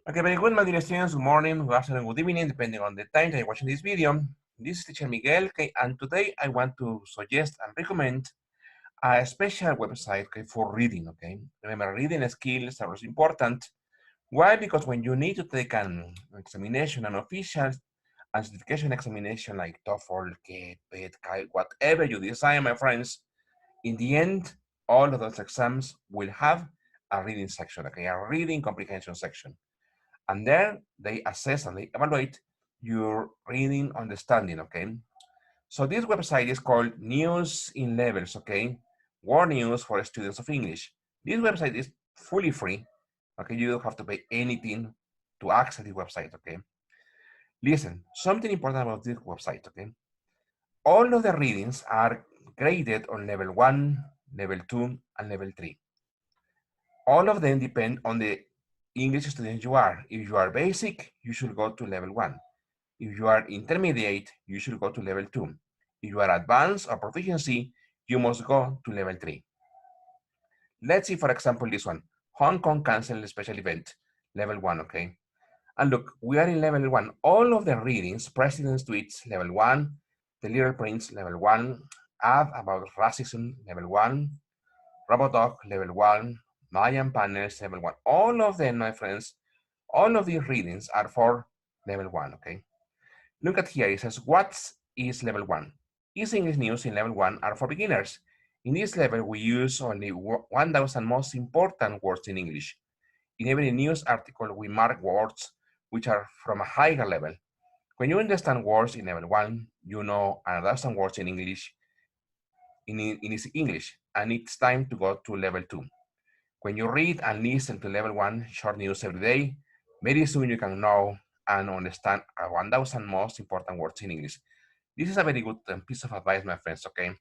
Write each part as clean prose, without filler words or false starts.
Okay, very good, my dear students. Good morning, good afternoon, good evening, depending on the time that you're watching this video. This is Teacher Miguel, okay, and today I want to suggest and recommend a special website, okay, for reading, okay? Remember, reading skills are also important. Why? Because when you need to take an examination, an official and certification examination like TOEFL, GATE, PET, CAI, whatever you decide, my friends, in the end, all of those exams will have a reading section, okay, a reading comprehension section. And there they assess and they evaluate your reading understanding, okay? So this website is called News in Levels, okay? World News for Students of English. This website is fully free, okay? You don't have to pay anything to access the website, okay? Listen, something important about this website, okay? All of the readings are graded on level 1, level 2, and level 3. All of them depend on the English student you are. If you are basic, you should go to level 1. If you are intermediate, you should go to level 2. If you are advanced or proficiency, you must go to level 3. Let's see, for example, this one. Hong Kong canceled a special event, level 1, okay? And look, we are in level 1. All of the readings, President's Tweets, level 1, The Little Prince, level 1, Ad About Racism, level 1, Robodog, level 1, Mayan Panels, level 1. All of them, my friends, all of these readings are for level 1, okay? Look at here, it says, what is level 1? Easy English news in level 1 are for beginners. In this level, we use only 1,000 most important words in English. In every news article, we mark words which are from a higher level. When you understand words in level 1, you know 1,000 words in English, in English, and it's time to go to level 2. When you read and listen to level 1 short news every day, very soon you can know and understand 1,000 most important words in English. This is a very good piece of advice, my friends, okay?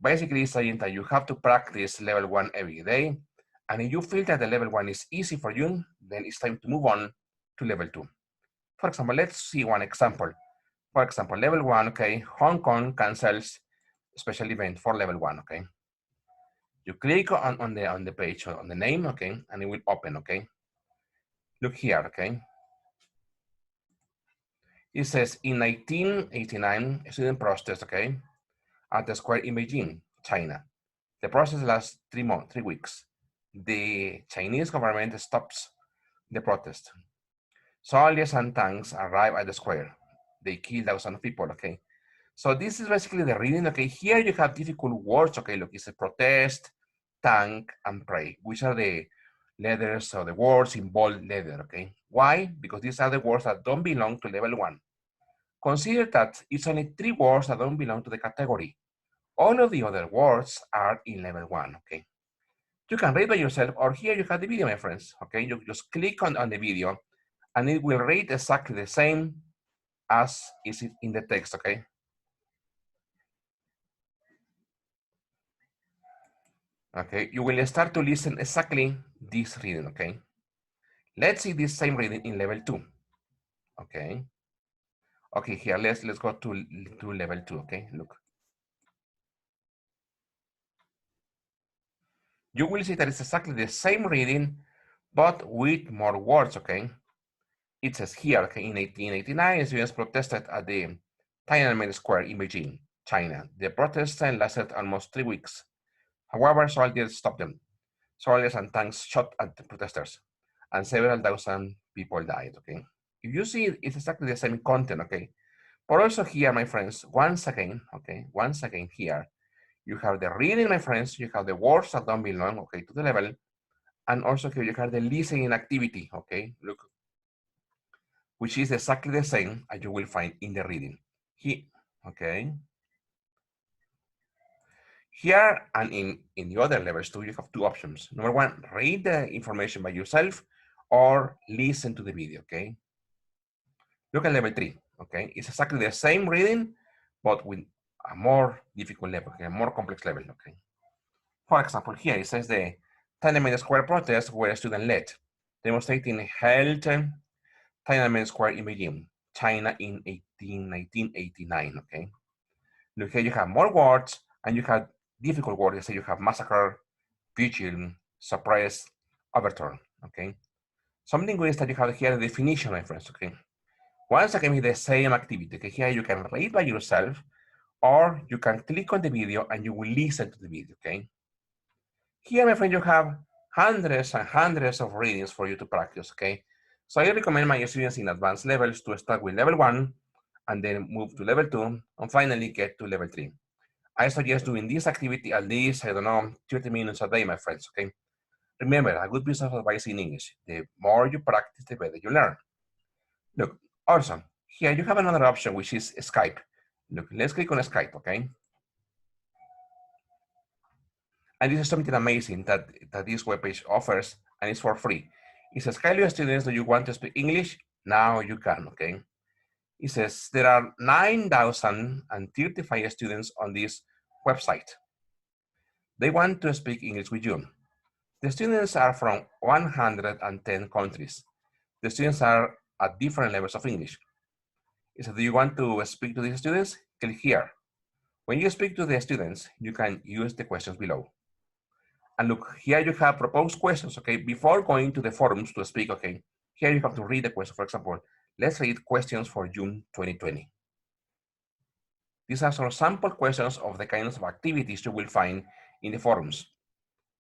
Basically, saying that you have to practice level 1 every day, and if you feel that the level 1 is easy for you, then it's time to move on to level 2. For example, let's see one example. For example, level 1, okay, Hong Kong cancels special event for level 1, okay? You click on the page, on the name, okay, and it will open, okay? Look here, okay? It says in 1989, a student protest, okay, at the square in Beijing, China. The process lasts 3 weeks. The Chinese government stops the protest. Soldiers and tanks arrive at the square. They kill thousands of people, okay? So this is basically the reading, okay? Here you have difficult words, okay? Look, it's a protest, tank, and pray, which are the letters or the words in bold letter, okay? Why? Because these are the words that don't belong to level 1. Consider that it's only 3 words that don't belong to the category. All of the other words are in level 1, okay? You can read by yourself, or here you have the video, my friends, okay? You just click on the video, and it will read exactly the same as is it in the text, okay? Okay, you will start to listen exactly this reading, okay? Let's see this same reading in level 2, okay? Okay, here, let's go to level 2, okay? Look. You will see that it's exactly the same reading, but with more words, okay? It says here, okay, in 1889, students protested at the Tiananmen Square in Beijing, China. The protests lasted almost 3 weeks. However, soldiers stopped them. Soldiers and tanks shot at the protesters, and several thousand people died, okay? If you see, it's exactly the same content, okay? But also here, my friends, once again, okay, once again here, you have the reading, my friends, you have the words that don't belong, okay, to the level, and also here you have the listening activity, okay? Look, which is exactly the same as you will find in the reading. Here, okay? Here and in the other levels too, you have 2 options. Number 1, read the information by yourself or listen to the video, okay? Look at level 3, okay? It's exactly the same reading, but with a more difficult level, okay? A more complex level, okay? For example, here it says the Tiananmen Square protests were student-led, demonstrating held Tiananmen Square in Beijing, China in 1989, okay? Look here, you have more words, and you have difficult words. So you have massacre, vigil, suppress, overturn, okay? Something good is that you have here the definition, my friends, okay? Once again, it's the same activity, okay? Here you can read by yourself, or you can click on the video and you will listen to the video, okay? Here, my friend, you have hundreds and hundreds of readings for you to practice, okay? So I recommend my students in advanced levels to start with level 1 and then move to level 2 and finally get to level 3. I suggest doing this activity at least, I don't know, 30 minutes a day, my friends, okay? Remember, a good piece of advice in English, the more you practice, the better you learn. Look, also, here you have another option, which is Skype. Look, let's click on Skype, okay? And this is something amazing that this webpage offers, and it's for free. It says, hello students, do you want to speak English? Now you can, okay? It says there are 9,035 students on this website. They want to speak English with you. The students are from 110 countries. The students are at different levels of English. It says, do you want to speak to these students? Click here. When you speak to the students, you can use the questions below. And look, here you have proposed questions, okay? Before going to the forums to speak, okay? Here you have to read the question. For example, let's read questions for June 2020. These are some sample questions of the kinds of activities you will find in the forums.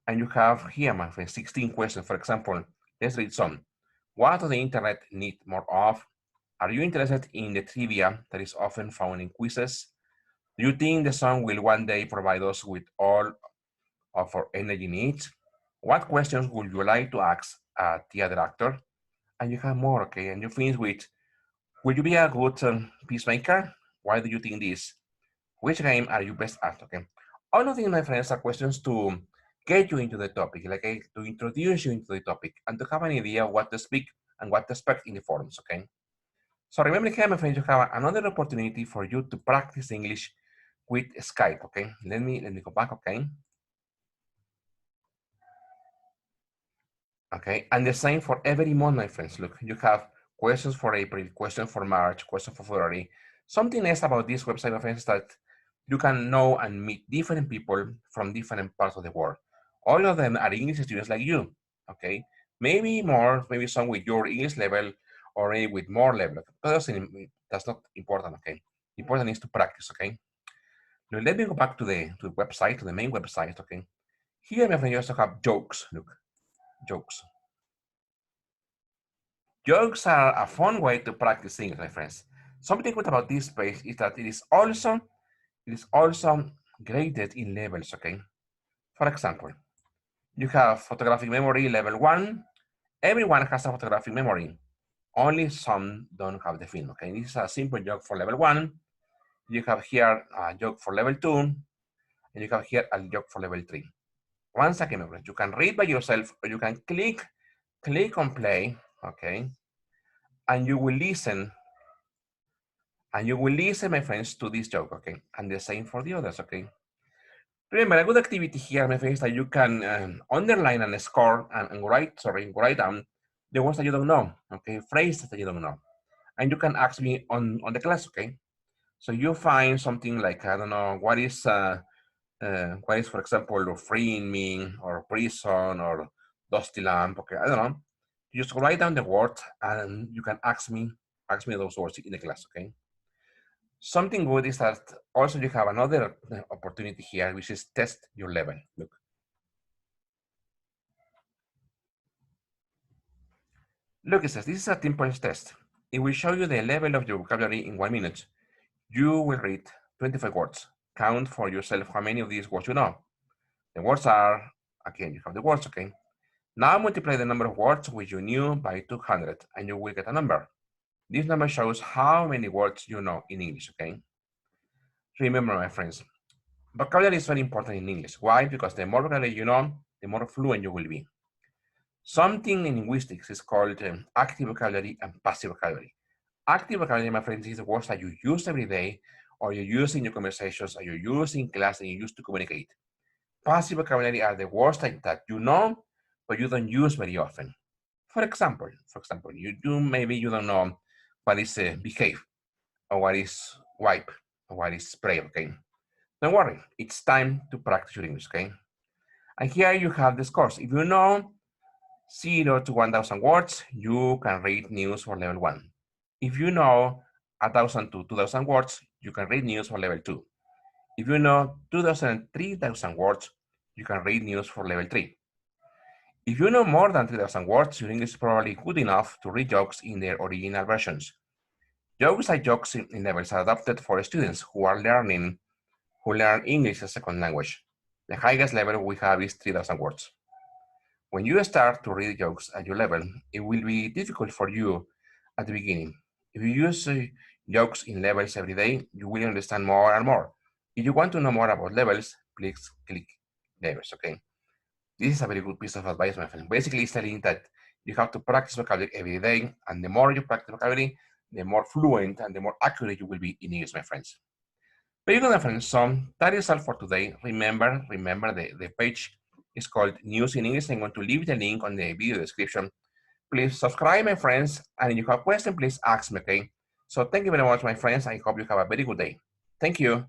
And you have here, my friend, 16 questions. For example, let's read some. What does the internet need more of? Are you interested in the trivia that is often found in quizzes? Do you think the sun will one day provide us with all of our energy needs? What questions would you like to ask a theater actor? And you have more, okay? And you finish with, will you be a good peacemaker? Why do you think this? Which game are you best at, okay? All of these, my friends, are questions to get you into the topic, like to introduce you into the topic and to have an idea of what to speak and what to expect in the forums, okay? So remember here, my friends, you have another opportunity for you to practice English with Skype, okay? Let me go back, okay? Okay, and the same for every month, my friends. Look, you have questions for April, questions for March, questions for February. Something else about this website, my friends, is that you can know and meet different people from different parts of the world. All of them are English students like you, okay? Maybe more, maybe some with your English level or maybe with more level. But that's not important, okay? Important is to practice, okay? Now let me go back to the website, to the main website, okay? Here, my friend, you also have jokes, look, jokes. Jokes are a fun way to practice English, my friends. Something good about this page is that it is also graded in levels, okay? For example, you have photographic memory level 1. Everyone has a photographic memory. Only some don't have the film, okay? This is a simple joke for level 1. You have here a joke for level 2. And you have here a joke for level 3. Once again, you can read by yourself or you can click on play, okay? And you will listen. And you will listen, my friends, to this joke, okay? And the same for the others, okay? Remember, a good activity here, my friends, that you can underline and score and write down the words that you don't know, okay? Phrases that you don't know. And you can ask me on the class, okay? So you find something like, I don't know, what is, for example, freeing mean, or prison, or dusty lamp, okay? I don't know. You just write down the word and you can ask me those words in the class, okay? Something good is that also you have another opportunity here, which is test your level. Look. Look, it says, this is a 10-point test. It will show you the level of your vocabulary in 1 minute. You will read 25 words. Count for yourself how many of these words you know. The words are, again, you have the words, okay? Now multiply the number of words which you knew by 200 and you will get a number. This number shows how many words you know in English, okay? Remember, my friends, vocabulary is very important in English. Why? Because the more vocabulary you know, the more fluent you will be. Something in linguistics is called active vocabulary and passive vocabulary. Active vocabulary, my friends, is the words that you use every day, or you use in your conversations, or you use in class, and you use to communicate. Passive vocabulary are the words that you know, but you don't use very often. For example, maybe you don't know what is behave, or what is wipe, or what is spray, okay? Don't worry, it's time to practice your English, okay? And here you have the scores. If you know 0 to 1,000 words, you can read news for level 1. If you know 1,000 to 2,000 words, you can read news for level 2. If you know 2,000 and 3,000 words, you can read news for level 3. If you know more than 3,000 words, your English is probably good enough to read jokes in their original versions. Jokes like jokes in levels are adapted for students who learn English as a second language. The highest level we have is 3,000 words. When you start to read jokes at your level, it will be difficult for you at the beginning. If you use jokes in levels every day, you will understand more and more. If you want to know more about levels, please click levels, okay? This is a very good piece of advice, my friend. Basically, it's telling that you have to practice vocabulary every day, and the more you practice vocabulary, the more fluent and the more accurate you will be in English, my friends. Very good, my friends. So that is all for today. Remember the page is called News in English. I'm going to leave the link on the video description. Please subscribe, my friends, and if you have a question, please ask me, okay? So thank you very much, my friends. I hope you have a very good day. Thank you.